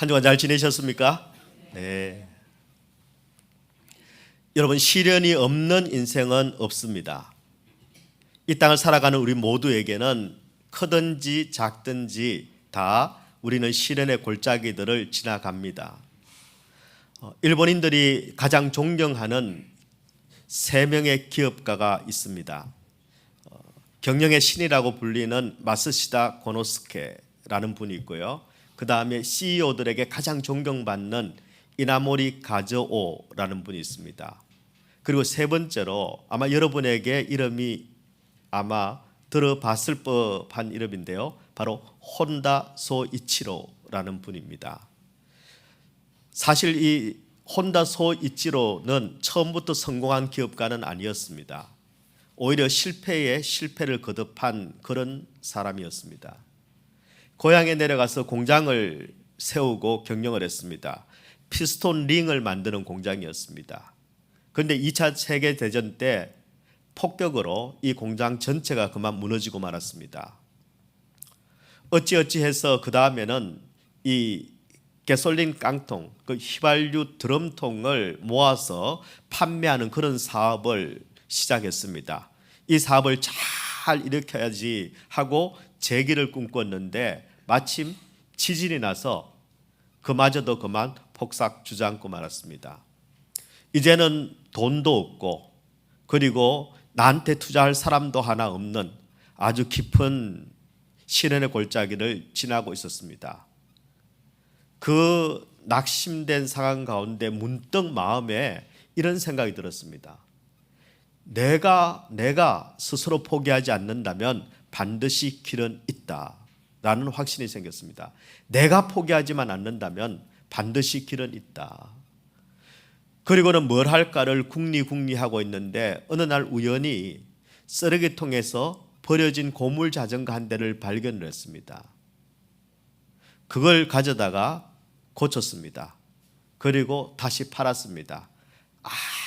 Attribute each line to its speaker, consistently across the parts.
Speaker 1: 한 주간 잘 지내셨습니까? 네. 여러분, 시련이 없는 인생은 없습니다. 이 땅을 살아가는 우리 모두에게는 크든지 작든지 다 우리는 시련의 골짜기들을 지나갑니다. 일본인들이 가장 존경하는 세 명의 기업가가 있습니다. 경영의 신이라고 불리는 마쓰시다 고노스케라는 분이 있고요. 그 다음에 CEO들에게 가장 존경받는 이나모리 가즈오라는 분이 있습니다. 그리고 세 번째로 아마 여러분에게 이름이 아마 들어봤을 법한 이름인데요. 바로 혼다 소이치로라는 분입니다. 사실 이 혼다 소이치로는 처음부터 성공한 기업가는 아니었습니다. 오히려 실패에 실패를 거듭한 그런 사람이었습니다. 고향에 내려가서 공장을 세우고 경영을 했습니다. 피스톤 링을 만드는 공장이었습니다. 그런데 2차 세계대전 때 폭격으로 이 공장 전체가 그만 무너지고 말았습니다. 어찌어찌해서 그 다음에는 이 가솔린 깡통, 그 휘발유 드럼통을 모아서 판매하는 그런 사업을 시작했습니다. 이 사업을 잘 일으켜야지 하고 재기를 꿈꿨는데 마침 지진이 나서 그마저도 그만 폭삭 주저앉고 말았습니다. 이제는 돈도 없고 그리고 나한테 투자할 사람도 하나 없는 아주 깊은 시련의 골짜기를 지나고 있었습니다. 그 낙심된 상황 가운데 문득 마음에 이런 생각이 들었습니다. 내가 스스로 포기하지 않는다면 반드시 길은 있다라는 확신이 생겼습니다. 내가 포기하지만 않는다면 반드시 길은 있다. 그리고는 뭘 할까를 궁리하고 있는데 어느 날 우연히 쓰레기통에서 버려진 고물 자전거 한 대를 발견을 했습니다. 그걸 가져다가 고쳤습니다. 그리고 다시 팔았습니다.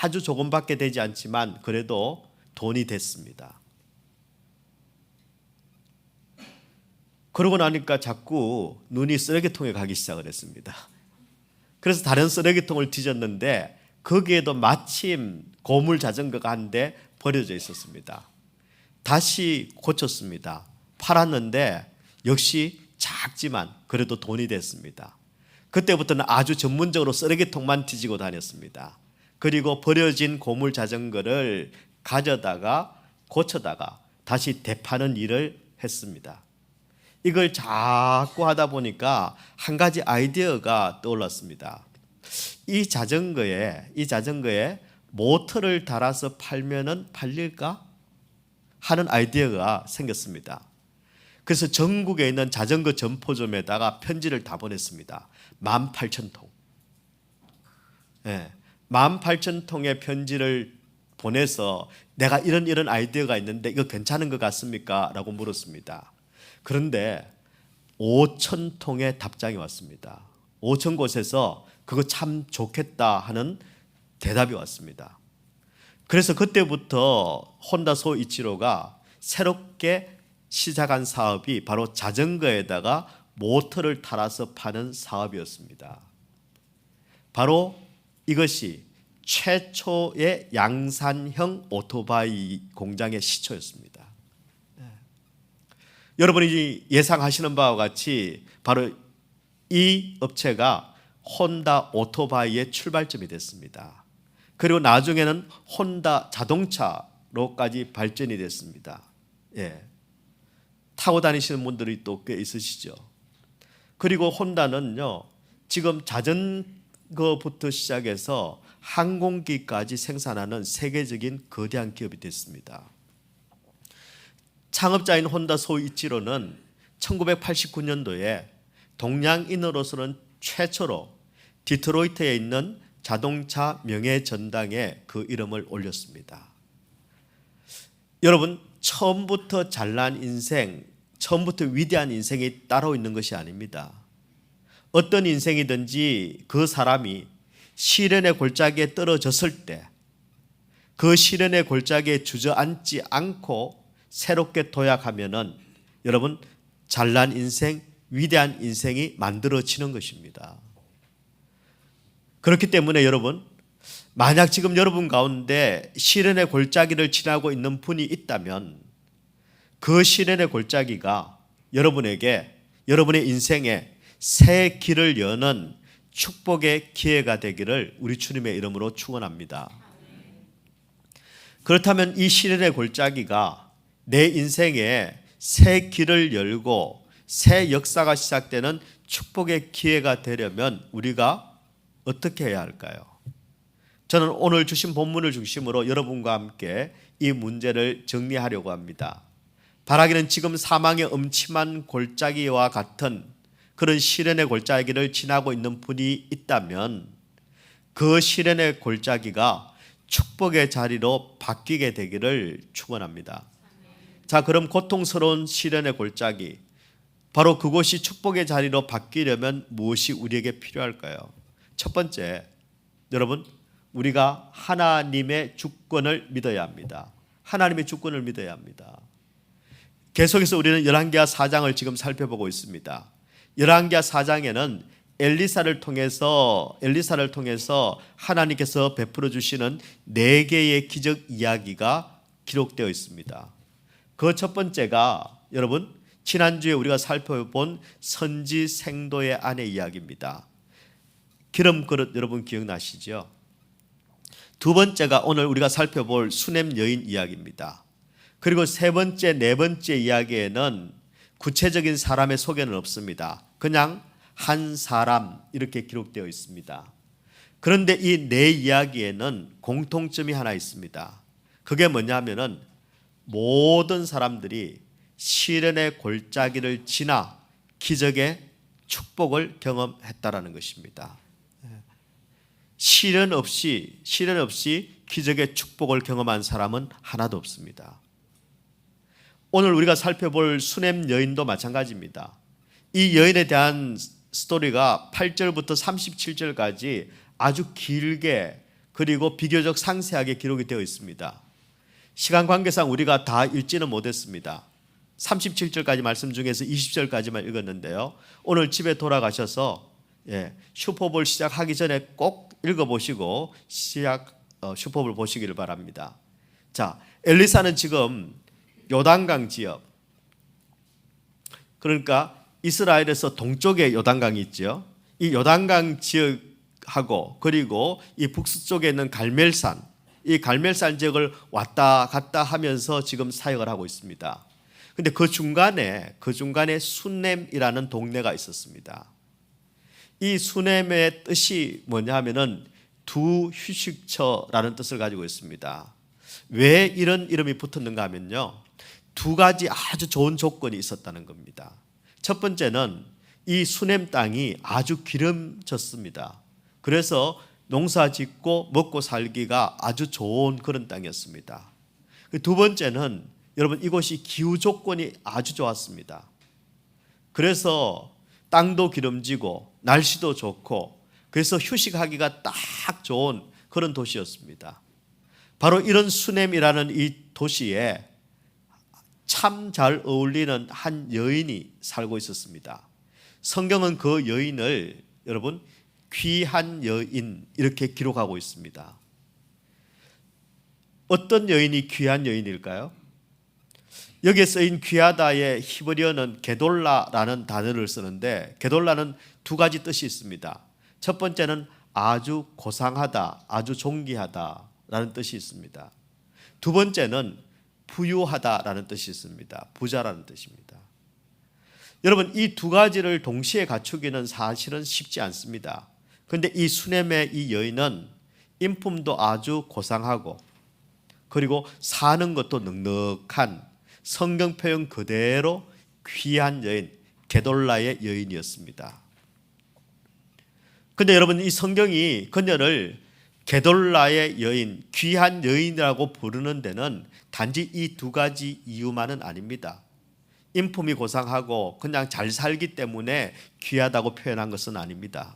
Speaker 1: 아주 조금밖에 되지 않지만 그래도 돈이 됐습니다. 그러고 나니까 자꾸 눈이 쓰레기통에 가기 시작을 했습니다. 그래서 다른 쓰레기통을 뒤졌는데 거기에도 마침 고물 자전거가 한 대 버려져 있었습니다. 다시 고쳤습니다. 팔았는데 역시 작지만 그래도 돈이 됐습니다. 그때부터는 아주 전문적으로 쓰레기통만 뒤지고 다녔습니다. 그리고 버려진 고물 자전거를 가져다가 고쳐다가 다시 되파는 일을 했습니다. 이걸 자꾸 하다 보니까 한 가지 아이디어가 떠올랐습니다. 이 자전거에 모터를 달아서 팔면은 팔릴까 하는 아이디어가 생겼습니다. 그래서 전국에 있는 자전거 점포점에다가 편지를 다 보냈습니다. 18,000통. 18,000통의 편지를 보내서 내가 이런 아이디어가 있는데 이거 괜찮은 것 같습니까? 라고 물었습니다. 그런데 5,000통의 답장이 왔습니다. 5,000곳에서 그거 참 좋겠다 하는 대답이 왔습니다. 그래서 그때부터 혼다 소이치로가 새롭게 시작한 사업이 바로 자전거에다가 모터를 달아서 파는 사업이었습니다. 바로 이것이 최초의 양산형 오토바이 공장의 시초였습니다. 여러분이 예상하시는 바와 같이 바로 이 업체가 혼다 오토바이의 출발점이 됐습니다. 그리고 나중에는 혼다 자동차로까지 발전이 됐습니다. 타고 다니시는 분들이 또 꽤 있으시죠. 그리고 혼다는요, 지금 자전거부터 시작해서 항공기까지 생산하는 세계적인 거대한 기업이 됐습니다. 창업자인 혼다 소이치로는 1989년도에 동양인으로서는 최초로 디트로이트에 있는 자동차 명예전당에 그 이름을 올렸습니다. 여러분, 처음부터 잘난 인생, 처음부터 위대한 인생이 따로 있는 것이 아닙니다. 어떤 인생이든지 그 사람이 시련의 골짜기에 떨어졌을 때 그 시련의 골짜기에 주저앉지 않고 새롭게 도약하면은 여러분 잘난 인생, 위대한 인생이 만들어지는 것입니다. 그렇기 때문에 여러분, 만약 지금 여러분 가운데 시련의 골짜기를 지나고 있는 분이 있다면 그 시련의 골짜기가 여러분에게, 여러분의 인생에 새 길을 여는 축복의 기회가 되기를 우리 주님의 이름으로 축원합니다. 그렇다면 이 시련의 골짜기가 내 인생에 새 길을 열고 새 역사가 시작되는 축복의 기회가 되려면 우리가 어떻게 해야 할까요? 저는 오늘 주신 본문을 중심으로 여러분과 함께 이 문제를 정리하려고 합니다. 바라기는 지금 사망의 음침한 골짜기와 같은 그런 시련의 골짜기를 지나고 있는 분이 있다면 그 시련의 골짜기가 축복의 자리로 바뀌게 되기를 축원합니다. 자, 그럼 고통스러운 시련의 골짜기, 바로 그곳이 축복의 자리로 바뀌려면 무엇이 우리에게 필요할까요? 첫 번째, 여러분, 우리가 하나님의 주권을 믿어야 합니다. 하나님의 주권을 믿어야 합니다. 계속해서 우리는 열왕기하 4장을 지금 살펴보고 있습니다. 열왕기하 4장에는 엘리사를 통해서 하나님께서 베풀어 주시는 4개의 기적 이야기가 기록되어 있습니다. 그 첫 번째가 여러분, 지난주에 우리가 살펴본 선지 생도의 아내 이야기입니다. 기름 그릇 여러분 기억나시죠? 두 번째가 오늘 우리가 살펴볼 수넴 여인 이야기입니다. 그리고 세 번째, 네 번째 이야기에는 구체적인 사람의 소개는 없습니다. 그냥 한 사람 이렇게 기록되어 있습니다. 그런데 이 네 이야기에는 공통점이 하나 있습니다. 그게 뭐냐면은 모든 사람들이 시련의 골짜기를 지나 기적의 축복을 경험했다라는 것입니다. 시련 없이 기적의 축복을 경험한 사람은 하나도 없습니다. 오늘 우리가 살펴볼 수넴 여인도 마찬가지입니다. 이 여인에 대한 스토리가 8절부터 37절까지 아주 길게 그리고 비교적 상세하게 기록이 되어 있습니다. 시간 관계상 우리가 다 읽지는 못했습니다. 37절까지 말씀 중에서 20절까지만 읽었는데요. 오늘 집에 돌아가셔서 슈퍼볼 시작하기 전에 꼭 읽어보시고 슈퍼볼 보시기를 바랍니다. 자, 엘리사는 지금 요단강 지역, 그러니까 이스라엘에서 동쪽에 요단강이 있죠. 이 요단강 지역하고 그리고 이 북서쪽에 있는 갈멜산, 이 갈멜산 지역을 왔다 갔다 하면서 지금 사역을 하고 있습니다. 근데 그 중간에 수넴이라는 동네가 있었습니다. 이 수넴의 뜻이 뭐냐 하면은 두 휴식처라는 뜻을 가지고 있습니다. 왜 이런 이름이 붙었는가 하면요, 두 가지 아주 좋은 조건이 있었다는 겁니다. 첫 번째는 이 수넴 땅이 아주 기름졌습니다. 그래서 농사 짓고 먹고 살기가 아주 좋은 그런 땅이었습니다. 두 번째는 여러분, 이곳이 기후 조건이 아주 좋았습니다. 그래서 땅도 기름지고 날씨도 좋고 그래서 휴식하기가 딱 좋은 그런 도시였습니다. 바로 이런 수넴이라는 이 도시에 참 잘 어울리는 한 여인이 살고 있었습니다. 성경은 그 여인을 여러분 귀한 여인 이렇게 기록하고 있습니다. 어떤 여인이 귀한 여인일까요? 여기에 쓰인 귀하다의 히브리어는 게돌라라는 단어를 쓰는데, 게돌라는 두 가지 뜻이 있습니다. 첫 번째는 아주 고상하다, 아주 존귀하다라는 뜻이 있습니다. 두 번째는 부유하다라는 뜻이 있습니다. 부자라는 뜻입니다. 여러분, 이 두 가지를 동시에 갖추기는 사실은 쉽지 않습니다. 그런데 이 수넴의 이 여인은 인품도 아주 고상하고 그리고 사는 것도 넉넉한 성경 표현 그대로 귀한 여인, 게돌라의 여인이었습니다. 그런데 여러분, 이 성경이 그녀를 게돌라의 여인, 귀한 여인이라고 부르는 데는 단지 이 두 가지 이유만은 아닙니다. 인품이 고상하고 그냥 잘 살기 때문에 귀하다고 표현한 것은 아닙니다.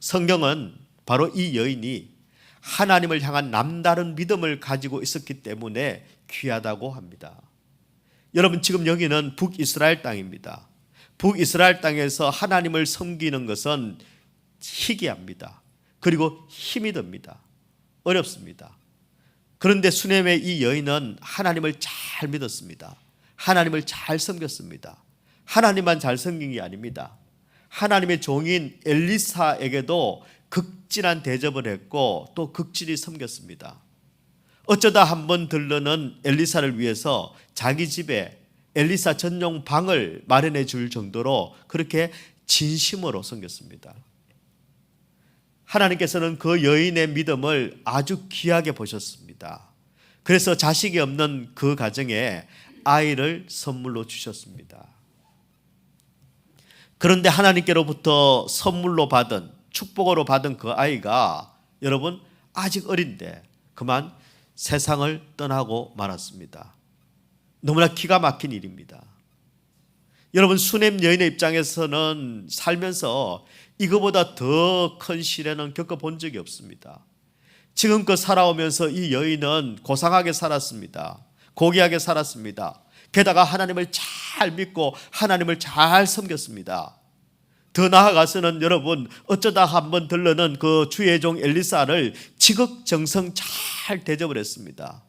Speaker 1: 성경은 바로 이 여인이 하나님을 향한 남다른 믿음을 가지고 있었기 때문에 귀하다고 합니다. 여러분, 지금 여기는 북이스라엘 땅입니다. 북이스라엘 땅에서 하나님을 섬기는 것은 희귀합니다. 그리고 힘이 듭니다. 어렵습니다. 그런데 수넴의 이 여인은 하나님을 잘 믿었습니다. 하나님을 잘 섬겼습니다. 하나님만 잘 섬긴 게 아닙니다. 하나님의 종인 엘리사에게도 극진한 대접을 했고 또 극진히 섬겼습니다. 어쩌다 한번 들르는 엘리사를 위해서 자기 집에 엘리사 전용 방을 마련해 줄 정도로 그렇게 진심으로 섬겼습니다. 하나님께서는 그 여인의 믿음을 아주 귀하게 보셨습니다. 그래서 자식이 없는 그 가정에 아이를 선물로 주셨습니다. 그런데 하나님께로부터 선물로 받은, 축복으로 받은 그 아이가 여러분 아직 어린데 그만 세상을 떠나고 말았습니다. 너무나 기가 막힌 일입니다. 여러분 수넴 여인의 입장에서는 살면서 이거보다 더 큰 시련은 겪어본 적이 없습니다. 지금껏 살아오면서 이 여인은 고상하게 살았습니다. 고귀하게 살았습니다. 게다가 하나님을 잘 믿고 하나님을 잘 섬겼습니다. 더 나아가서는 여러분 어쩌다 한번 들르는 그 주의 종 엘리사를 지극정성 잘 대접을 했습니다.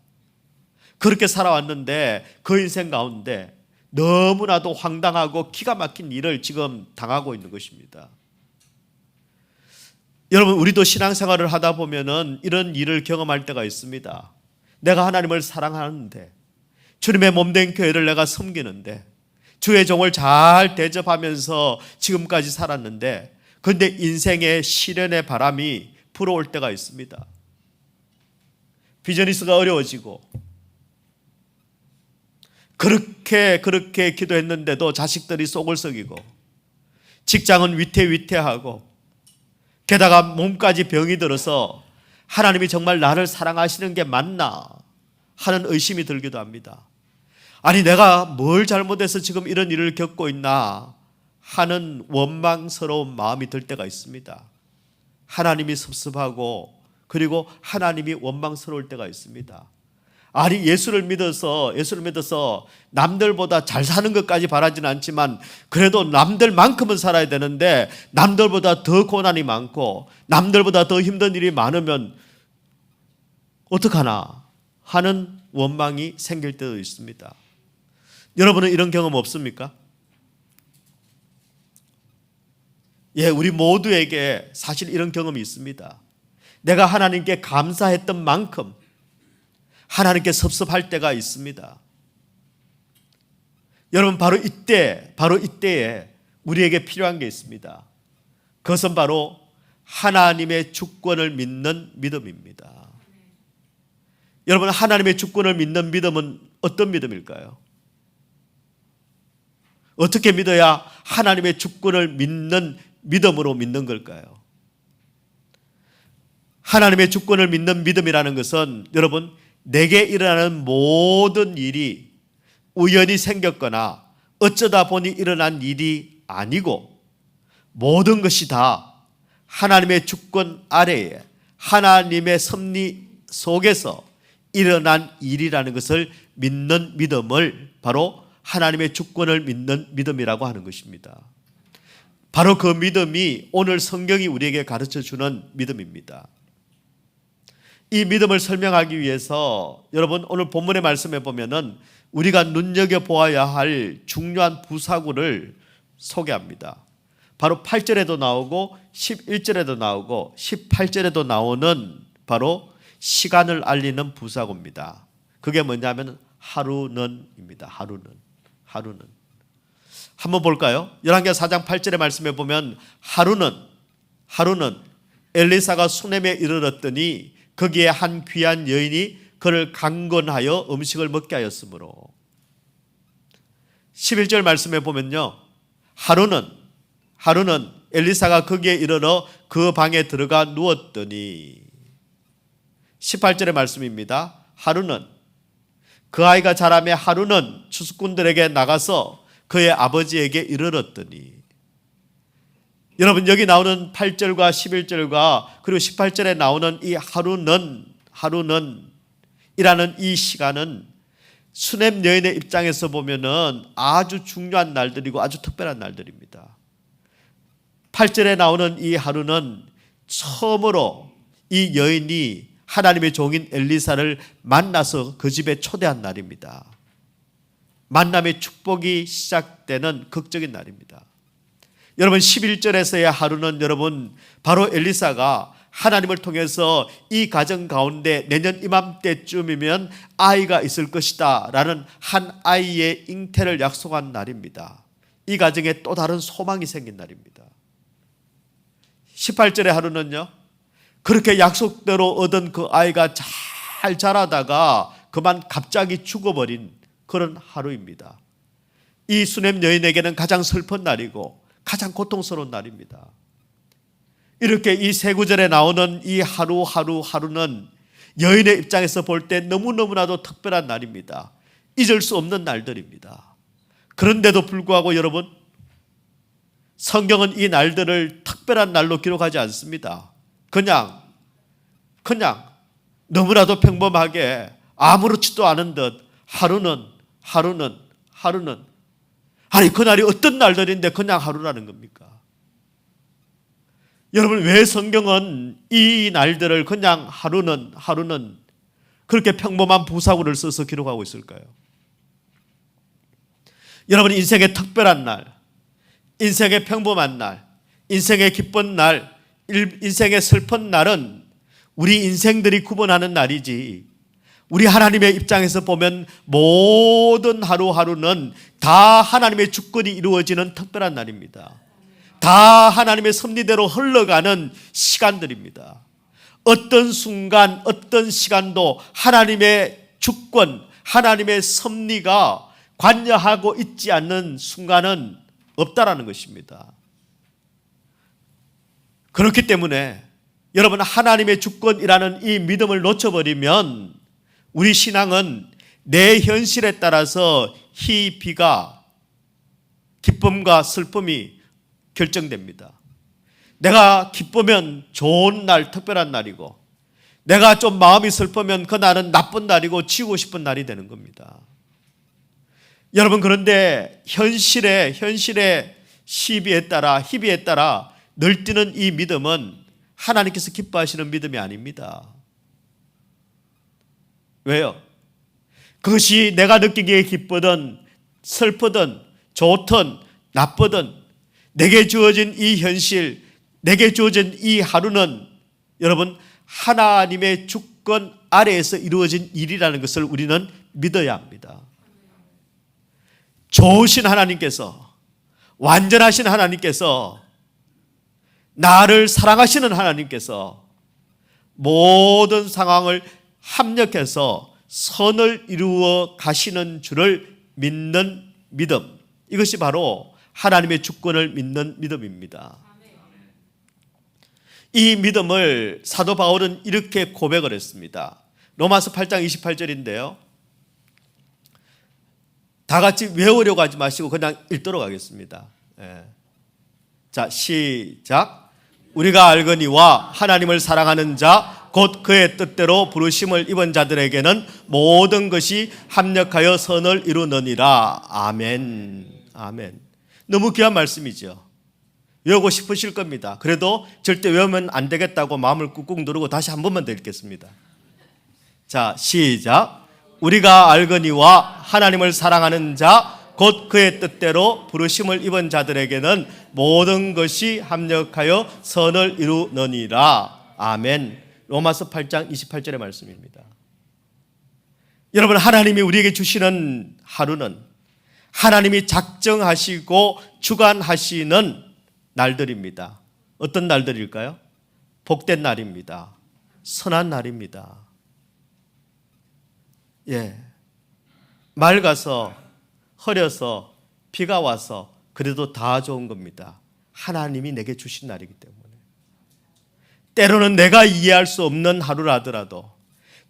Speaker 1: 그렇게 살아왔는데 그 인생 가운데 너무나도 황당하고 기가 막힌 일을 지금 당하고 있는 것입니다. 여러분 우리도 신앙생활을 하다 보면은 이런 일을 경험할 때가 있습니다. 내가 하나님을 사랑하는데 주님의 몸된 교회를 내가 섬기는데 주의 종을 잘 대접하면서 지금까지 살았는데 그런데 인생의 시련의 바람이 불어올 때가 있습니다. 비즈니스가 어려워지고 그렇게 기도했는데도 자식들이 속을 썩이고 직장은 위태위태하고 게다가 몸까지 병이 들어서 하나님이 정말 나를 사랑하시는 게 맞나 하는 의심이 들기도 합니다. 아니 내가 뭘 잘못해서 지금 이런 일을 겪고 있나 하는 원망스러운 마음이 들 때가 있습니다. 하나님이 섭섭하고 그리고 하나님이 원망스러울 때가 있습니다. 아니 예수를 믿어서 남들보다 잘 사는 것까지 바라지는 않지만 그래도 남들만큼은 살아야 되는데 남들보다 더 고난이 많고 남들보다 더 힘든 일이 많으면 어떡하나 하는 원망이 생길 때도 있습니다. 여러분은 이런 경험 없습니까? 예, 우리 모두에게 사실 이런 경험이 있습니다. 내가 하나님께 감사했던 만큼 하나님께 섭섭할 때가 있습니다. 여러분 바로 이때에 우리에게 필요한 게 있습니다. 그것은 바로 하나님의 주권을 믿는 믿음입니다. 여러분 하나님의 주권을 믿는 믿음은 어떤 믿음일까요? 어떻게 믿어야 하나님의 주권을 믿는 믿음으로 믿는 걸까요? 하나님의 주권을 믿는 믿음이라는 것은 여러분 내게 일어나는 모든 일이 우연히 생겼거나 어쩌다 보니 일어난 일이 아니고 모든 것이 다 하나님의 주권 아래에 하나님의 섭리 속에서 일어난 일이라는 것을 믿는 믿음을 바로 하나님의 주권을 믿는 믿음이라고 하는 것입니다. 바로 그 믿음이 오늘 성경이 우리에게 가르쳐주는 믿음입니다. 이 믿음을 설명하기 위해서 여러분 오늘 본문의 말씀에 보면은 우리가 눈여겨보아야 할 중요한 부사구를 소개합니다. 바로 8절에도 나오고 11절에도 나오고 18절에도 나오는 바로 시간을 알리는 부사구입니다. 그게 뭐냐면 하루는입니다. 하루는. 한번 볼까요? 열왕기하 4장 8절의 말씀에 보면 하루는 엘리사가 수넴에 이르렀더니 거기에 한 귀한 여인이 그를 강건하여 음식을 먹게 하였으므로. 11절 말씀에 보면요, 하루는 엘리사가 거기에 이르러 그 방에 들어가 누웠더니. 18절의 말씀입니다. 하루는 그 아이가 자라매 하루는 추수꾼들에게 나가서 그의 아버지에게 이르렀더니. 여러분 여기 나오는 8절과 11절과 그리고 18절에 나오는 이 하루는 이라는 이 시간은 수넴 여인의 입장에서 보면은 아주 중요한 날들이고 아주 특별한 날들입니다. 8절에 나오는 이 하루는 처음으로 이 여인이 하나님의 종인 엘리사를 만나서 그 집에 초대한 날입니다. 만남의 축복이 시작되는 극적인 날입니다. 여러분 11절에서의 하루는 여러분 바로 엘리사가 하나님을 통해서 이 가정 가운데 내년 이맘때쯤이면 아이가 있을 것이다 라는 한 아이의 잉태를 약속한 날입니다. 이 가정에 또 다른 소망이 생긴 날입니다. 18절의 하루는요, 그렇게 약속대로 얻은 그 아이가 잘 자라다가 그만 갑자기 죽어버린 그런 하루입니다. 이 수넴 여인에게는 가장 슬픈 날이고 가장 고통스러운 날입니다. 이렇게 이 세 구절에 나오는 이 하루는 여인의 입장에서 볼 때 너무너무나도 특별한 날입니다. 잊을 수 없는 날들입니다. 그런데도 불구하고 여러분, 성경은 이 날들을 특별한 날로 기록하지 않습니다. 그냥 너무나도 평범하게 아무렇지도 않은 듯 하루는 아니 그날이 어떤 날들인데 그냥 하루라는 겁니까? 여러분 왜 성경은 이 날들을 그냥 하루는 그렇게 평범한 부사구를 써서 기록하고 있을까요? 여러분 인생의 특별한 날, 인생의 평범한 날, 인생의 기쁜 날, 인생의 슬픈 날은 우리 인생들이 구분하는 날이지, 우리 하나님의 입장에서 보면 모든 하루는 다 하나님의 주권이 이루어지는 특별한 날입니다. 다 하나님의 섭리대로 흘러가는 시간들입니다. 어떤 순간, 어떤 시간도 하나님의 주권, 하나님의 섭리가 관여하고 있지 않는 순간은 없다라는 것입니다. 그렇기 때문에 여러분 하나님의 주권이라는 이 믿음을 놓쳐버리면 우리 신앙은 내 현실에 따라서 희비가, 기쁨과 슬픔이 결정됩니다. 내가 기쁘면 좋은 날, 특별한 날이고, 내가 좀 마음이 슬프면 그 날은 나쁜 날이고 지우고 싶은 날이 되는 겁니다. 여러분 그런데 현실의 희비에 따라 늘뛰는 이 믿음은 하나님께서 기뻐하시는 믿음이 아닙니다. 왜요? 그것이 내가 느끼기에 기쁘든 슬프든 좋든 나쁘든 내게 주어진 이 현실, 내게 주어진 이 하루는 여러분 하나님의 주권 아래에서 이루어진 일이라는 것을 우리는 믿어야 합니다. 좋으신 하나님께서, 완전하신 하나님께서, 나를 사랑하시는 하나님께서 모든 상황을 합력해서 선을 이루어 가시는 줄을 믿는 믿음, 이것이 바로 하나님의 주권을 믿는 믿음입니다. 이 믿음을 사도 바울은 이렇게 고백을 했습니다. 로마서 8장 28절인데요. 다 같이 외우려고 하지 마시고 그냥 읽도록 하겠습니다. 자, 시작. 우리가 알거니와 하나님을 사랑하는 자 곧 그의 뜻대로 부르심을 입은 자들에게는 모든 것이 합력하여 선을 이루느니라. 아멘. 아멘. 너무 귀한 말씀이죠. 외우고 싶으실 겁니다. 그래도 절대 외우면 안 되겠다고 마음을 꾹꾹 누르고 다시 한 번만 더 읽겠습니다. 자, 시작. 우리가 알거니와 하나님을 사랑하는 자 곧 그의 뜻대로 부르심을 입은 자들에게는 모든 것이 합력하여 선을 이루느니라. 아멘. 로마서 8장 28절의 말씀입니다. 여러분 하나님이 우리에게 주시는 하루는 하나님이 작정하시고 주관하시는 날들입니다. 어떤 날들일까요? 복된 날입니다. 선한 날입니다. 맑아서 흐려서 비가 와서 그래도 다 좋은 겁니다. 하나님이 내게 주신 날이기 때문에. 때로는 내가 이해할 수 없는 하루라 하더라도,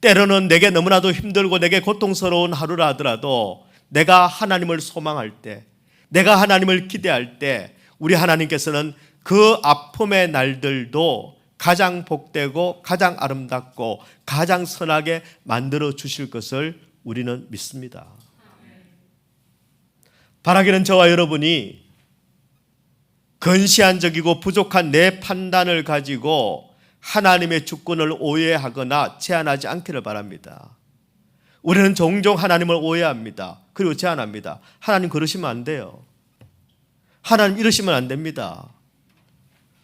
Speaker 1: 때로는 내게 너무나도 힘들고 내게 고통스러운 하루라 하더라도 내가 하나님을 소망할 때, 내가 하나님을 기대할 때 우리 하나님께서는 그 아픔의 날들도 가장 복되고 가장 아름답고 가장 선하게 만들어 주실 것을 우리는 믿습니다. 바라기는 저와 여러분이 근시안적이고 부족한 내 판단을 가지고 하나님의 주권을 오해하거나 제한하지 않기를 바랍니다. 우리는 종종 하나님을 오해합니다. 그리고 제한합니다. 하나님 그러시면 안 돼요. 하나님 이러시면 안 됩니다.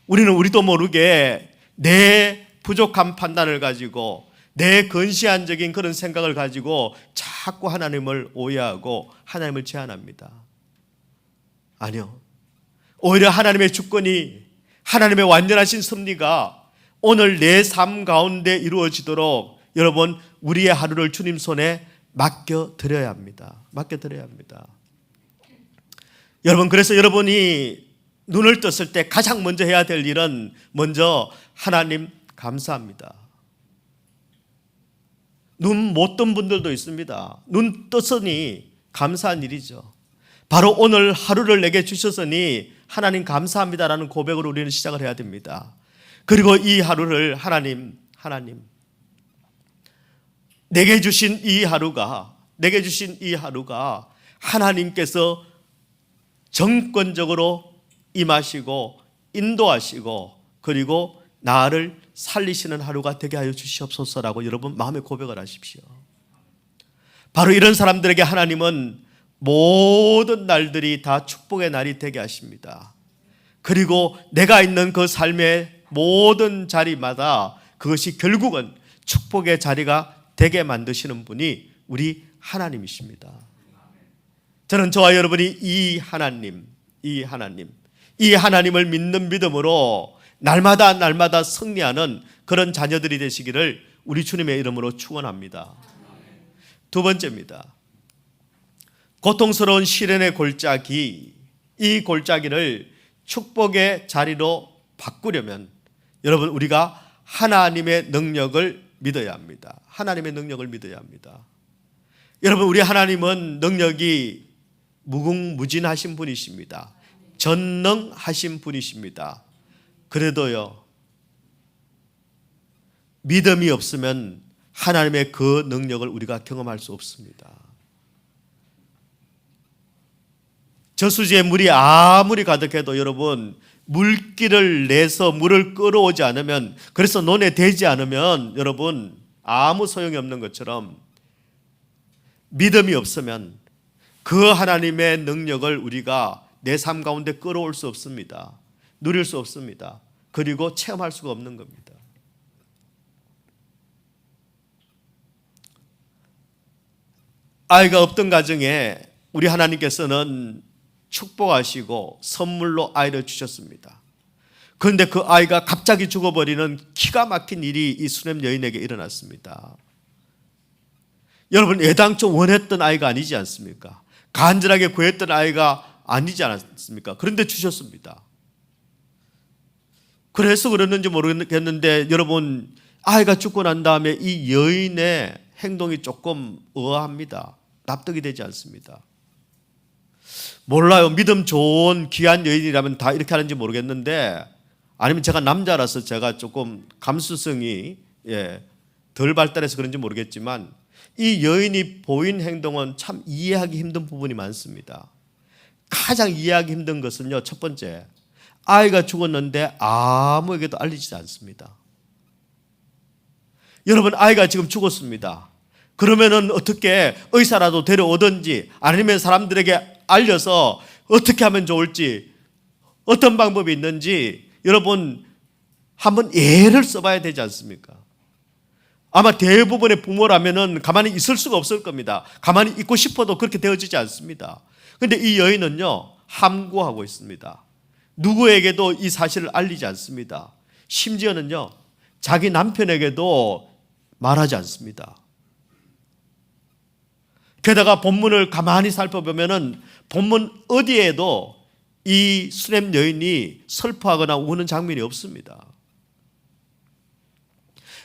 Speaker 1: 우리는 우리도 모르게 내 부족한 판단을 가지고 내 근시안적인 그런 생각을 가지고 자꾸 하나님을 오해하고 하나님을 제한합니다. 아니요. 오히려 하나님의 주권이, 하나님의 완전하신 섭리가 오늘 내 삶 가운데 이루어지도록 여러분 우리의 하루를 주님 손에 맡겨드려야 합니다. 맡겨드려야 합니다. 여러분, 그래서 여러분이 눈을 떴을 때 가장 먼저 해야 될 일은 먼저 하나님 감사합니다. 눈 못 뜬 분들도 있습니다. 눈 떴으니 감사한 일이죠. 바로 오늘 하루를 내게 주셨으니 하나님 감사합니다라는 고백으로 우리는 시작을 해야 됩니다. 그리고 이 하루를 하나님 내게 주신 이 하루가 하나님께서 정권적으로 임하시고 인도하시고 그리고 나를 살리시는 하루가 되게 하여 주시옵소서라고 여러분 마음에 고백을 하십시오. 바로 이런 사람들에게 하나님은 모든 날들이 다 축복의 날이 되게 하십니다. 그리고 내가 있는 그 삶의 모든 자리마다 그것이 결국은 축복의 자리가 되게 만드시는 분이 우리 하나님이십니다. 저는 저와 여러분이 이 하나님을 믿는 믿음으로 날마다 승리하는 그런 자녀들이 되시기를 우리 주님의 이름으로 축원합니다. 두 번째입니다. 고통스러운 시련의 골짜기, 이 골짜기를 축복의 자리로 바꾸려면 여러분 우리가 하나님의 능력을 믿어야 합니다. 하나님의 능력을 믿어야 합니다. 여러분, 우리 하나님은 능력이 무궁무진하신 분이십니다. 전능하신 분이십니다. 그래도요, 믿음이 없으면 하나님의 그 능력을 우리가 경험할 수 없습니다. 저수지에 물이 아무리 가득해도 여러분 물길을 내서 물을 끌어오지 않으면, 그래서 논에 대지 않으면 여러분 아무 소용이 없는 것처럼 믿음이 없으면 그 하나님의 능력을 우리가 내 삶 가운데 끌어올 수 없습니다. 누릴 수 없습니다. 그리고 체험할 수가 없는 겁니다. 아이가 없던 가정에 우리 하나님께서는 축복하시고 선물로 아이를 주셨습니다. 그런데 그 아이가 갑자기 죽어버리는 기가 막힌 일이 이 수넴 여인에게 일어났습니다. 여러분, 애당초 원했던 아이가 아니지 않습니까? 간절하게 구했던 아이가 아니지 않았습니까? 그런데 주셨습니다. 그래서 그랬는지 모르겠는데 여러분, 아이가 죽고 난 다음에 이 여인의 행동이 조금 의아합니다. 납득이 되지 않습니다. 몰라요. 믿음 좋은 귀한 여인이라면 다 이렇게 하는지 모르겠는데, 아니면 제가 남자라서 제가 조금 감수성이 덜 발달해서 그런지 모르겠지만 이 여인이 보인 행동은 참 이해하기 힘든 부분이 많습니다. 가장 이해하기 힘든 것은요, 첫 번째, 아이가 죽었는데 아무에게도 알리지 않습니다. 여러분, 아이가 지금 죽었습니다. 그러면은 어떻게 의사라도 데려오든지 아니면 사람들에게 알려서 어떻게 하면 좋을지, 어떤 방법이 있는지 여러분 한번 예를 써봐야 되지 않습니까? 아마 대부분의 부모라면은 가만히 있을 수가 없을 겁니다. 가만히 있고 싶어도 그렇게 되어지지 않습니다. 그런데 이 여인은요, 함구하고 있습니다. 누구에게도 이 사실을 알리지 않습니다. 심지어는요, 자기 남편에게도 말하지 않습니다. 게다가 본문을 가만히 살펴보면은 본문 어디에도 이 수넴 여인이 슬퍼하거나 우는 장면이 없습니다.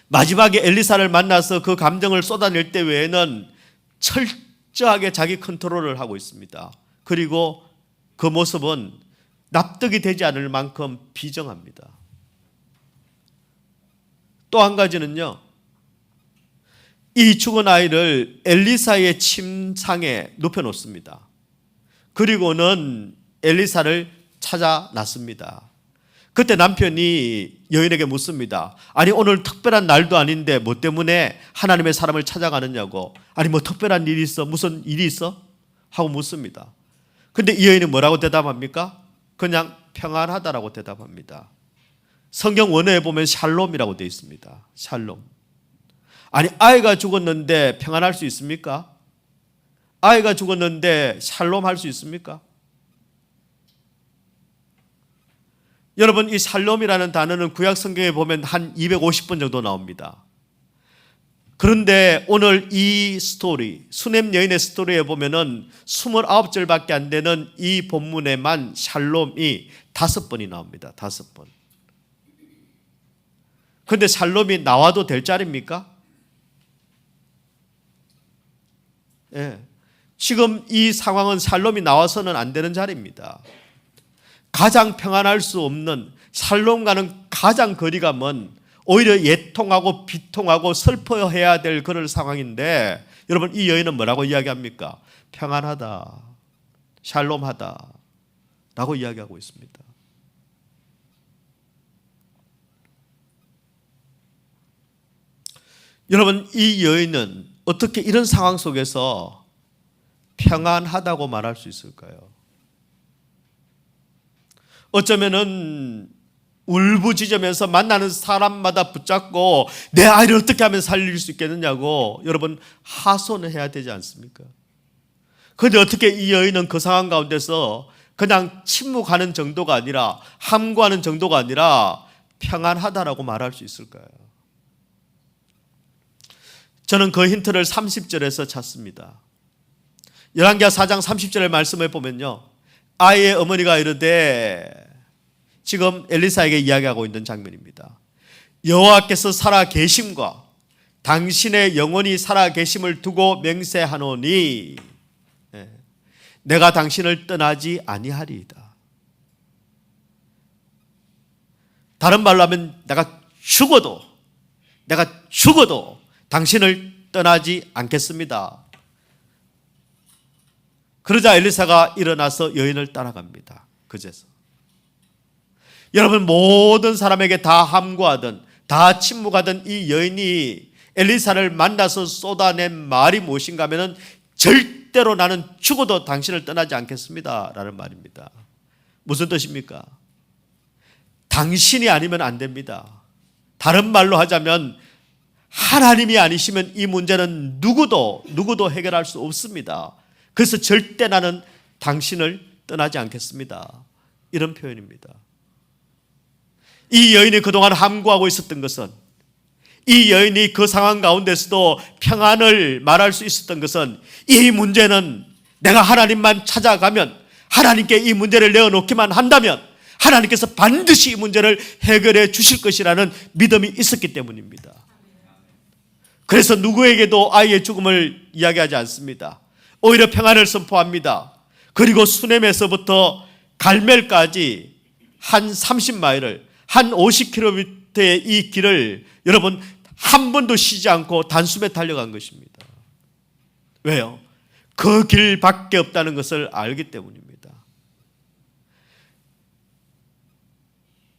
Speaker 1: 마지막에 엘리사를 만나서 그 감정을 쏟아낼 때 외에는 철저하게 자기 컨트롤을 하고 있습니다. 그리고 그 모습은 납득이 되지 않을 만큼 비정합니다. 또 한 가지는요, 이 죽은 아이를 엘리사의 침상에 눕혀놓습니다. 그리고는 엘리사를 찾아 놨습니다. 그때 남편이 여인에게 묻습니다. 아니 오늘 특별한 날도 아닌데 뭐 때문에 하나님의 사람을 찾아가느냐고. 아니 뭐 특별한 일이 있어? 무슨 일이 있어? 하고 묻습니다. 근데 이 여인은 뭐라고 대답합니까? 그냥 평안하다라고 대답합니다. 성경 원어에 보면 샬롬이라고 되어 있습니다. 샬롬. 아니 아이가 죽었는데 평안할 수 있습니까? 아이가 죽었는데 샬롬 할 수 있습니까? 여러분 이 샬롬이라는 단어는 구약 성경에 보면 한 250번 정도 나옵니다. 그런데 오늘 이 스토리, 수넴 여인의 스토리에 보면은 29절밖에 안 되는 이 본문에만 샬롬이 5번이 나옵니다. 5번. 그런데 샬롬이 나와도 될 자리입니까? 예. 지금 이 상황은 샬롬이 나와서는 안 되는 자리입니다. 가장 평안할 수 없는, 샬롬과는 가장 거리가 먼, 오히려 애통하고 비통하고 슬퍼해야 될 그런 상황인데 여러분 이 여인은 뭐라고 이야기합니까? 평안하다, 샬롬하다 라고 이야기하고 있습니다. 여러분 이 여인은 어떻게 이런 상황 속에서 평안하다고 말할 수 있을까요? 어쩌면은 울부짖으면서 만나는 사람마다 붙잡고 내 아이를 어떻게 하면 살릴 수 있겠느냐고 여러분 하소연을 해야 되지 않습니까? 그런데 어떻게 이 여인은 그 상황 가운데서 그냥 침묵하는 정도가 아니라 함구하는 정도가 아니라 평안하다라고 말할 수 있을까요? 저는 그 힌트를 30절에서 찾습니다. 열왕기하 4장 30절의 말씀을 보면요, 아이의 어머니가 이르되, 지금 엘리사에게 이야기하고 있는 장면입니다. 여호와께서 살아 계심과 당신의 영혼이 살아 계심을 두고 맹세하노니 내가 당신을 떠나지 아니하리이다. 다른 말로 하면 내가 죽어도 당신을 떠나지 않겠습니다. 그러자 엘리사가 일어나서 여인을 따라갑니다. 그제서 여러분 모든 사람에게 다 함구하던, 다 침묵하던 이 여인이 엘리사를 만나서 쏟아낸 말이 무엇인가 하면 절대로 나는 죽어도 당신을 떠나지 않겠습니다 라는 말입니다. 무슨 뜻입니까? 당신이 아니면 안 됩니다. 다른 말로 하자면 하나님이 아니시면 이 문제는 누구도 해결할 수 없습니다. 그래서 절대 나는 당신을 떠나지 않겠습니다. 이런 표현입니다. 이 여인이 그동안 함구하고 있었던 것은, 이 여인이 그 상황 가운데서도 평안을 말할 수 있었던 것은, 이 문제는 내가 하나님만 찾아가면, 하나님께 이 문제를 내어놓기만 한다면 하나님께서 반드시 이 문제를 해결해 주실 것이라는 믿음이 있었기 때문입니다. 그래서 누구에게도 아이의 죽음을 이야기하지 않습니다. 오히려 평안을 선포합니다. 그리고 수넴에서부터 갈멜까지 한 30마일을, 한 50km의 이 길을 여러분 한 번도 쉬지 않고 단숨에 달려간 것입니다. 왜요? 그 길밖에 없다는 것을 알기 때문입니다.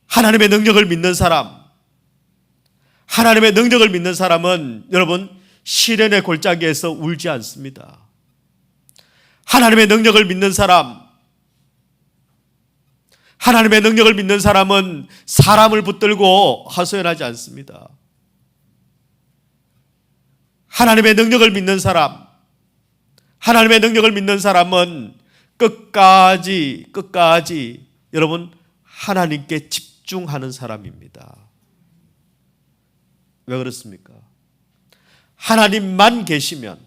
Speaker 1: 하나님의 능력을 믿는 사람, 하나님의 능력을 믿는 사람은 여러분 시련의 골짜기에서 울지 않습니다. 하나님의 능력을 믿는 사람, 하나님의 능력을 믿는 사람은 사람을 붙들고 하소연하지 않습니다. 하나님의 능력을 믿는 사람, 하나님의 능력을 믿는 사람은 끝까지 여러분 하나님께 집중하는 사람입니다. 왜 그렇습니까? 하나님만 계시면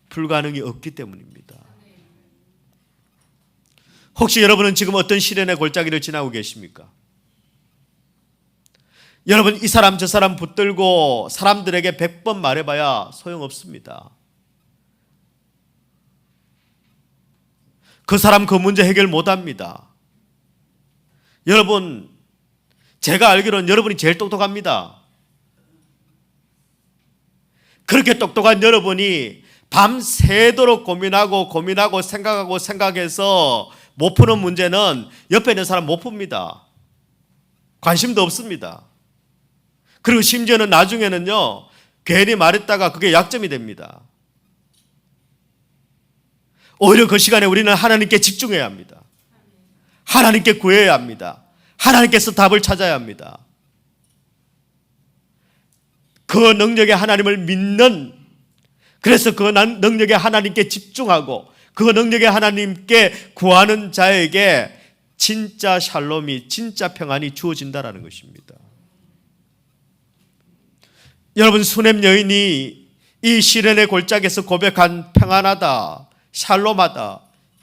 Speaker 1: 불가능이 없기 때문입니다. 혹시 여러분은 지금 어떤 시련의 골짜기를 지나고 계십니까? 여러분 이 사람 저 사람 붙들고 사람들에게 100번 말해봐야 소용없습니다. 그 사람 그 문제 해결 못합니다. 여러분 제가 알기로는 여러분이 제일 똑똑합니다. 그렇게 똑똑한 여러분이 밤새도록 고민하고 생각해서 못 푸는 문제는 옆에 있는 사람 못 풉니다. 관심도 없습니다. 그리고 심지어는 나중에는요, 괜히 말했다가 그게 약점이 됩니다. 오히려 그 시간에 우리는 하나님께 집중해야 합니다. 하나님께 구해야 합니다. 하나님께서 답을 찾아야 합니다. 그 능력의 하나님을 믿는, 그래서 그 능력의 하나님께 집중하고 그 능력의 하나님께 구하는 자에게 진짜 샬롬이, 진짜 평안이 주어진다라는 것입니다. 여러분, 수넴 여인이 이 시련의 골짜기에서 고백한 평안하다, 샬롬하다,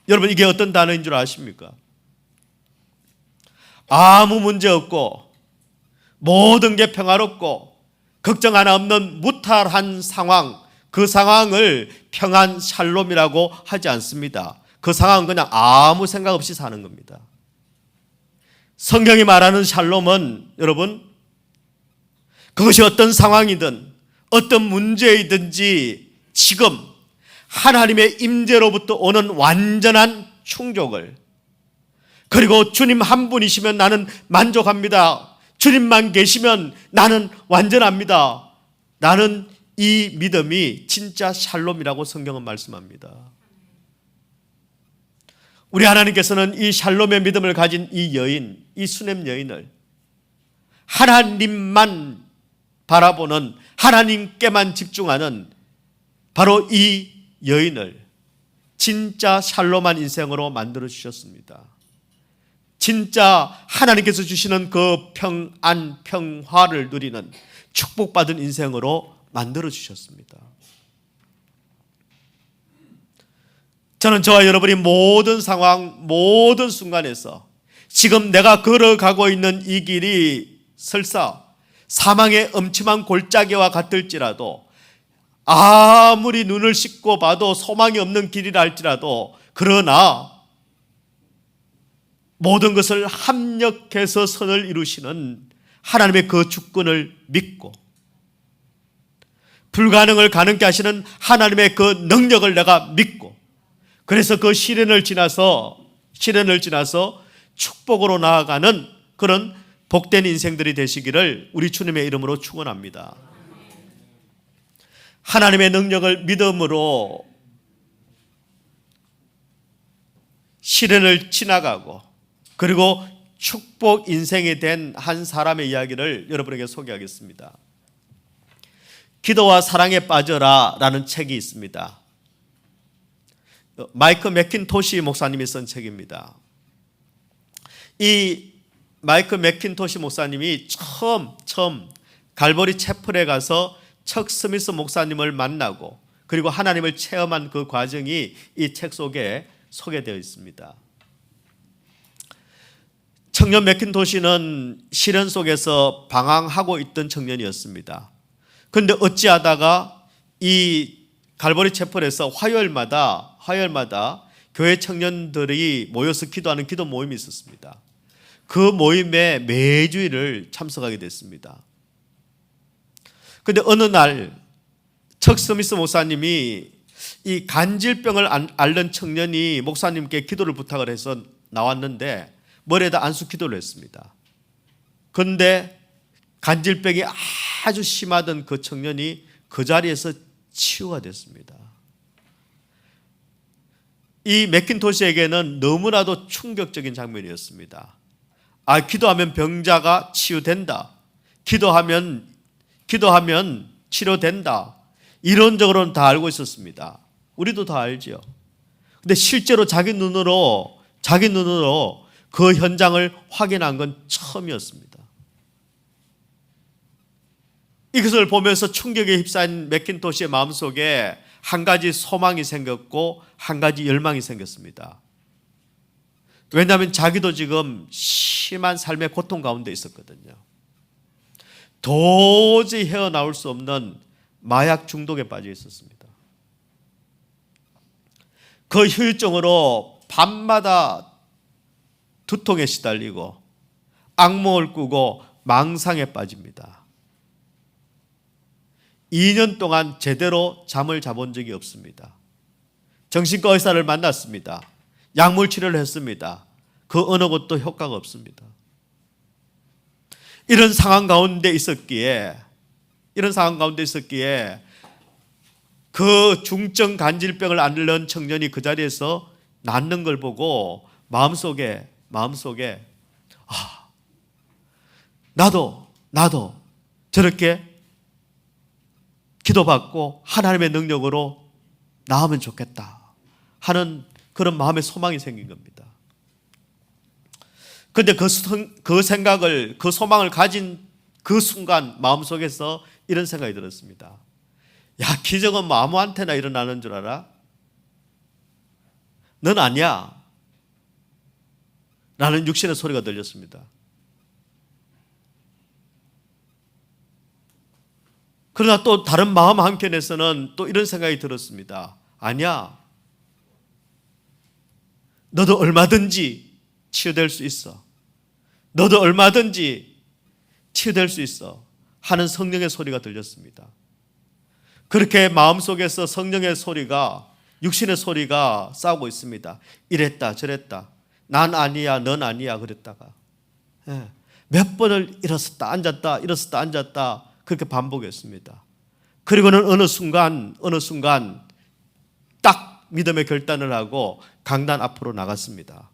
Speaker 1: 여러분 이게 어떤 단어인 줄 아십니까? 아무 문제 없고 모든 게 평화롭고 걱정 하나 없는 무탈한 상황, 그 상황을 평안 샬롬이라고 하지 않습니다. 그 상황은 그냥 아무 생각 없이 사는 겁니다. 성경이 말하는 샬롬은 여러분, 그것이 어떤 상황이든 어떤 문제이든지 지금 하나님의 임재로부터 오는 완전한 충족을, 그리고 주님 한 분이시면 나는 만족합니다. 주님만 계시면 나는 완전합니다. 나는 이 믿음이 진짜 샬롬이라고 성경은 말씀합니다. 우리 하나님께서는 이 샬롬의 믿음을 가진 이 여인, 이 수넴 여인을 하나님만 바라보는, 하나님께만 집중하는 바로 이 여인을 진짜 샬롬한 인생으로 만들어 주셨습니다. 진짜 하나님께서 주시는 그 평안, 평화를 누리는 축복받은 인생으로 만들어 주셨습니다. 저는 저와 여러분이 모든 상황, 모든 순간에서 지금 내가 걸어가고 있는 이 길이 설사 사망의 엄침한 골짜기와 같을지라도, 아무리 눈을 씻고 봐도 소망이 없는 길이라 할지라도, 그러나 모든 것을 합력해서 선을 이루시는 하나님의 그 주권을 믿고 불가능을 가능케 하시는 하나님의 그 능력을 내가 믿고, 그래서 그 시련을 지나서 축복으로 나아가는 그런 복된 인생들이 되시기를 우리 주님의 이름으로 축원합니다. 하나님의 능력을 믿음으로 시련을 지나가고 그리고 축복 인생이 된 한 사람의 이야기를 여러분에게 소개하겠습니다. 기도와 사랑에 빠져라 라는 책이 있습니다. 마이크 맥킨토시 목사님이 쓴 책입니다. 이 마이크 맥킨토시 목사님이 처음 갈보리 채플에 가서 척 스미스 목사님을 만나고 그리고 하나님을 체험한 그 과정이 이 책 속에 소개되어 있습니다. 청년 맥킨토시는 시련 속에서 방황하고 있던 청년이었습니다. 그런데 어찌하다가 이 갈보리 채플에서 화요일마다 교회 청년들이 모여서 기도하는 기도 모임이 있었습니다. 그 모임에 매주일을 참석하게 됐습니다. 그런데 어느 날 척 스미스 목사님이 이 간질병을 앓는 청년이 목사님께 기도를 부탁을 해서 나왔는데 머리에다 안수 기도를 했습니다. 그런데 간질병이 아주 심하던 그 청년이 그 자리에서 치유가 됐습니다. 이 맥킨토시에게는 너무나도 충격적인 장면이었습니다. 기도하면 병자가 치유된다. 기도하면 치료된다. 이론적으로는 다 알고 있었습니다. 우리도 다 알죠. 근데 실제로 자기 눈으로 그 현장을 확인한 건 처음이었습니다. 이것을 보면서 충격에 휩싸인 맥킨토시의 마음속에 한 가지 소망이 생겼고 한 가지 열망이 생겼습니다. 왜냐하면 자기도 지금 심한 삶의 고통 가운데 있었거든요. 도저히 헤어나올 수 없는 마약 중독에 빠져 있었습니다. 그 후유증으로 밤마다 두통에 시달리고 악몽을 꾸고 망상에 빠집니다. 2년 동안 제대로 잠을 자본 적이 없습니다. 정신과 의사를 만났습니다. 약물 치료를 했습니다. 그 어느 것도 효과가 없습니다. 이런 상황 가운데 있었기에 그 중증 간질병을 앓는 청년이 그 자리에서 낫는 걸 보고 마음속에 나도 저렇게 기도받고 하나님의 능력으로 나으면 좋겠다 하는 그런 마음의 소망이 생긴 겁니다. 그런데 그 생각을, 그 소망을 가진 그 순간 마음속에서 이런 생각이 들었습니다. 야, 기적은 뭐 아무한테나 일어나는 줄 알아? 넌 아니야 라는 육신의 소리가 들렸습니다. 그러나 또 다른 마음 한켠에서는 또 이런 생각이 들었습니다. 아니야, 너도 얼마든지 치유될 수 있어. 너도 얼마든지 치유될 수 있어 하는 성령의 소리가 들렸습니다. 그렇게 마음속에서 성령의 소리가, 육신의 소리가 싸우고 있습니다. 이랬다 저랬다, 난 아니야 넌 아니야 그랬다가 몇 번을 일어섰다 앉았다 일어섰다 앉았다 그렇게 반복했습니다. 그리고는 어느 순간 딱 믿음의 결단을 하고 강단 앞으로 나갔습니다.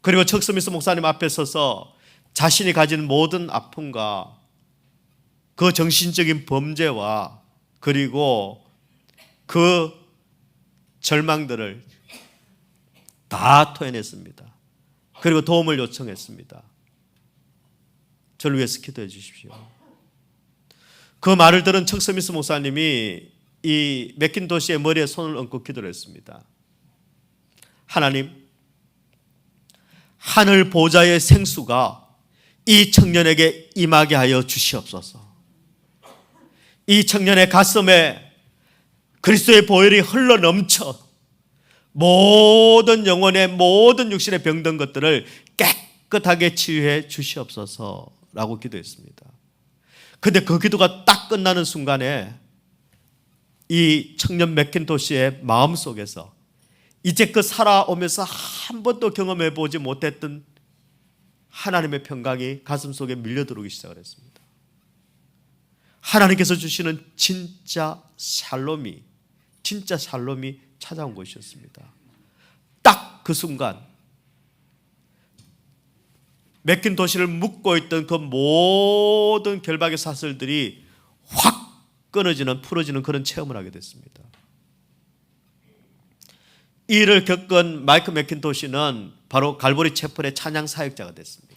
Speaker 1: 그리고 척 스미스 목사님 앞에 서서 자신이 가진 모든 아픔과 그 정신적인 범죄와 그리고 그 절망들을 다 토해냈습니다. 그리고 도움을 요청했습니다. 저를 위해서 기도해 주십시오. 그 말을 들은 척 스미스 목사님이 이 맥킨토시의 머리에 손을 얹고 기도를 했습니다. 하나님, 하늘 보좌의 생수가 이 청년에게 임하게 하여 주시옵소서. 이 청년의 가슴에 그리스도의 보혈이 흘러 넘쳐 모든 영혼의 모든 육신의 병든 것들을 깨끗하게 치유해 주시옵소서라고 기도했습니다. 그런데 그 기도가 딱 끝나는 순간에 이 청년 맥킨토시의 마음속에서 이제 그 살아오면서 한 번도 경험해 보지 못했던 하나님의 평강이 가슴속에 밀려들어오기 시작을 했습니다. 하나님께서 주시는 진짜 샬롬이 찾아온 것이었습니다. 딱 그 순간 맥킨토시를 묶고 있던 그 모든 결박의 사슬들이 확 풀어지는 그런 체험을 하게 됐습니다. 이 일을 겪은 마이크 맥킨토시는 바로 갈보리 채플의 찬양 사역자가 됐습니다.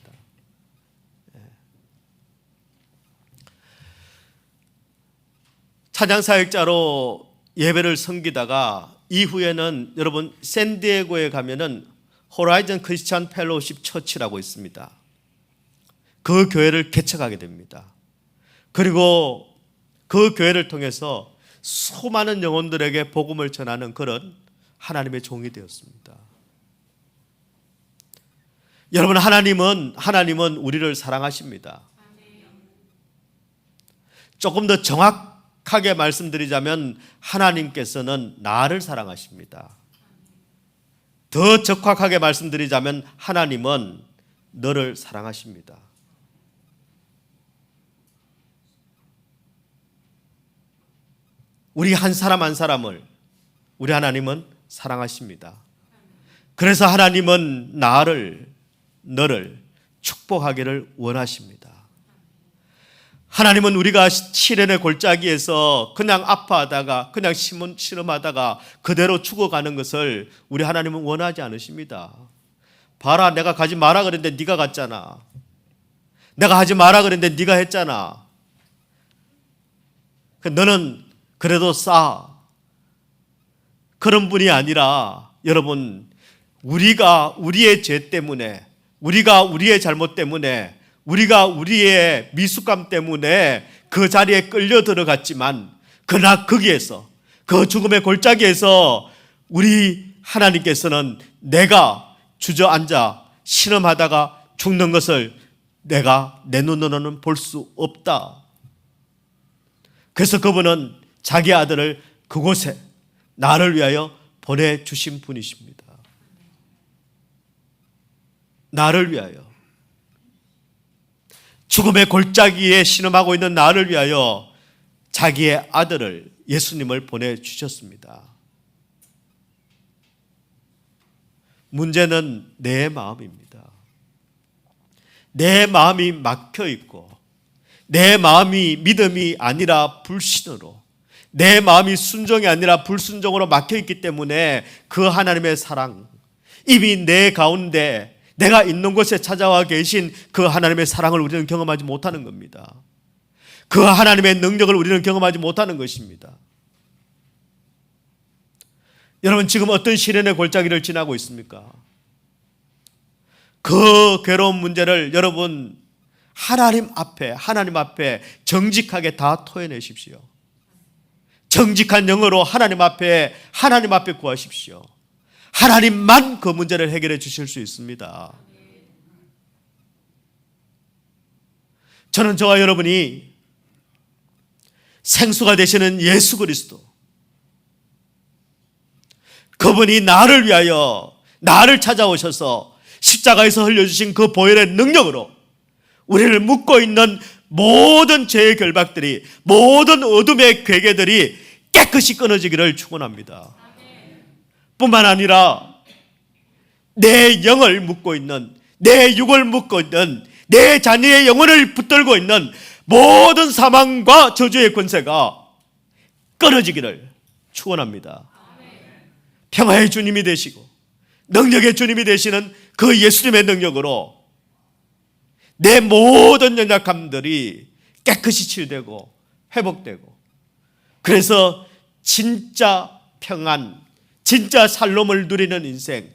Speaker 1: 찬양 사역자로 예배를 섬기다가 이후에는 여러분 샌디에고에 가면은 호라이즌 크리스찬 펠로우십 처치라고 있습니다. 그 교회를 개척하게 됩니다. 그리고 그 교회를 통해서 수많은 영혼들에게 복음을 전하는 그런 하나님의 종이 되었습니다. 여러분, 하나님은 우리를 사랑하십니다. 조금 더 정확하게 말씀드리자면 하나님께서는 나를 사랑하십니다. 더 적확하게 말씀드리자면 하나님은 너를 사랑하십니다. 우리 한 사람 한 사람을 우리 하나님은 사랑하십니다. 그래서 하나님은 너를 축복하기를 원하십니다. 하나님은 우리가 시련의 골짜기에서 그냥 아파하다가 그냥 신음하다가 그대로 죽어가는 것을 우리 하나님은 원하지 않으십니다. 봐라, 내가 가지 마라 그랬는데 네가 갔잖아. 내가 하지 마라 그랬는데 네가 했잖아. 너는 그래도 그런 분이 아니라 여러분, 우리가 우리의 죄 때문에, 우리가 우리의 잘못 때문에, 우리가 우리의 미숙감 때문에 그 자리에 끌려 들어갔지만 그러나 거기에서, 그 죽음의 골짜기에서 우리 하나님께서는 내가 주저앉아 신음하다가 죽는 것을 내가 내 눈으로는 볼 수 없다. 그래서 그분은 자기 아들을 그곳에 나를 위하여 보내주신 분이십니다. 나를 위하여, 죽음의 골짜기에 신음하고 있는 나를 위하여 자기의 아들을, 예수님을 보내주셨습니다. 문제는 내 마음입니다. 내 마음이 막혀 있고, 내 마음이 믿음이 아니라 불신으로, 내 마음이 순종이 아니라 불순종으로 막혀 있기 때문에 그 하나님의 사랑, 이미 내 가운데 내가 있는 곳에 찾아와 계신 그 하나님의 사랑을 우리는 경험하지 못하는 겁니다. 그 하나님의 능력을 우리는 경험하지 못하는 것입니다. 여러분, 지금 어떤 시련의 골짜기를 지나고 있습니까? 그 괴로운 문제를 여러분 하나님 앞에 정직하게 다 토해내십시오. 정직한 영어로 하나님 앞에 구하십시오. 하나님만 그 문제를 해결해 주실 수 있습니다. 저는 저와 여러분이 생수가 되시는 예수 그리스도, 그분이 나를 위하여 나를 찾아오셔서 십자가에서 흘려주신 그 보혈의 능력으로 우리를 묶고 있는 모든 죄의 결박들이, 모든 어둠의 괴계들이 깨끗이 끊어지기를 축원합니다. 뿐만 아니라 내 영을 묶고 있는, 내 육을 묶고 있는, 내 자녀의 영혼을 붙들고 있는 모든 사망과 저주의 권세가 끊어지기를 축원합니다. 평화의 주님이 되시고 능력의 주님이 되시는 그 예수님의 능력으로 내 모든 연약함들이 깨끗이 치유되고 회복되고, 그래서 진짜 평안, 진짜 살롬을 누리는 인생,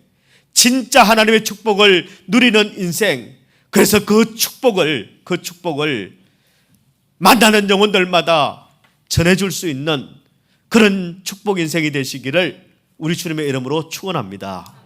Speaker 1: 진짜 하나님의 축복을 누리는 인생, 그래서 그 축복을 만나는 영혼들마다 전해줄 수 있는 그런 축복 인생이 되시기를 우리 주님의 이름으로 축원합니다.